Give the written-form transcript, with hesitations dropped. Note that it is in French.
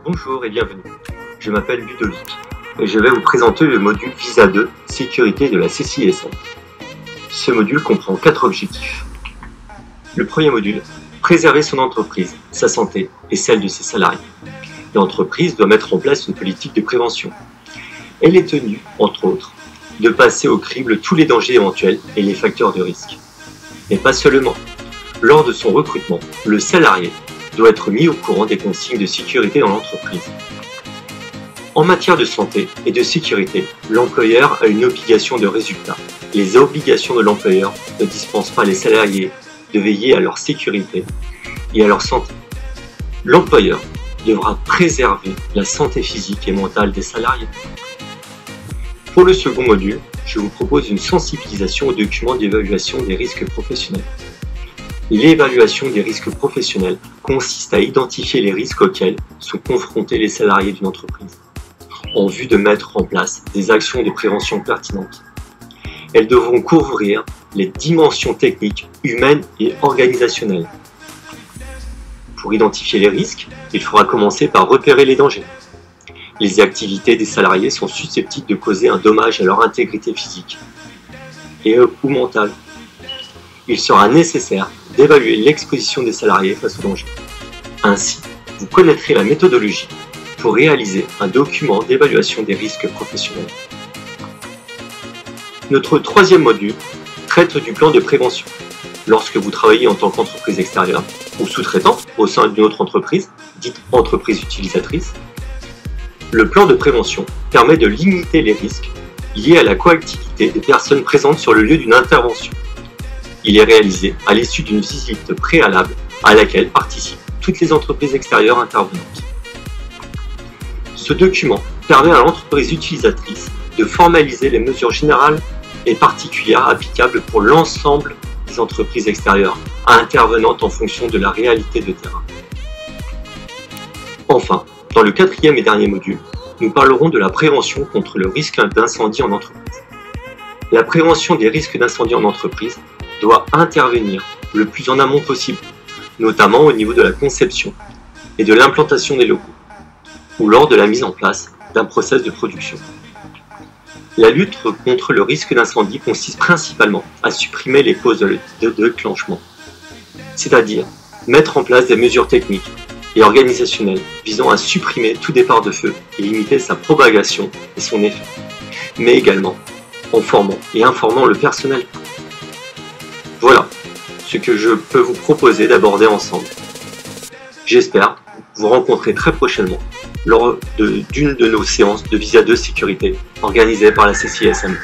Bonjour et bienvenue, je m'appelle Ludovic et je vais vous présenter le module Visa 2 Sécurité de la CCISM. Ce module comprend 4 objectifs. Le premier module, préserver son entreprise, sa santé et celle de ses salariés. L'entreprise doit mettre en place une politique de prévention. Elle est tenue, entre autres, de passer au crible tous les dangers éventuels et les facteurs de risque. Mais pas seulement. Lors de son recrutement, le salarié doit être mis au courant des consignes de sécurité dans l'entreprise. En matière de santé et de sécurité, l'employeur a une obligation de résultat. Les obligations de l'employeur ne dispensent pas les salariés de veiller à leur sécurité et à leur santé. L'employeur devra préserver la santé physique et mentale des salariés. Pour le second module, je vous propose une sensibilisation aux documents d'évaluation des risques professionnels. L'évaluation des risques professionnels consiste à identifier les risques auxquels sont confrontés les salariés d'une entreprise, en vue de mettre en place des actions de prévention pertinentes. Elles devront couvrir les dimensions techniques, humaines et organisationnelles. Pour identifier les risques, il faudra commencer par repérer les dangers. Les activités des salariés sont susceptibles de causer un dommage à leur intégrité physique ou mentale. Il sera nécessaire d'évaluer l'exposition des salariés face aux dangers. Ainsi, vous connaîtrez la méthodologie pour réaliser un document d'évaluation des risques professionnels. Notre troisième module traite du plan de prévention. Lorsque vous travaillez en tant qu'entreprise extérieure ou sous-traitant au sein d'une autre entreprise, dite entreprise utilisatrice, le plan de prévention permet de limiter les risques liés à la coactivité des personnes présentes sur le lieu d'une intervention. Il est réalisé à l'issue d'une visite préalable à laquelle participent toutes les entreprises extérieures intervenantes. Ce document permet à l'entreprise utilisatrice de formaliser les mesures générales et particulières applicables pour l'ensemble des entreprises extérieures intervenantes en fonction de la réalité de terrain. Enfin, dans le quatrième et dernier module, nous parlerons de la prévention contre le risque d'incendie en entreprise. La prévention des risques d'incendie en entreprise doit intervenir le plus en amont possible, notamment au niveau de la conception et de l'implantation des locaux, ou lors de la mise en place d'un process de production. La lutte contre le risque d'incendie consiste principalement à supprimer les causes de déclenchement, c'est-à-dire mettre en place des mesures techniques et organisationnelles visant à supprimer tout départ de feu et limiter sa propagation et son effet, mais également en formant et informant le personnel. Voilà ce que je peux vous proposer d'aborder ensemble. J'espère vous rencontrer très prochainement lors d'une de nos séances de Visa 2 Sécurité organisées par la CCISM.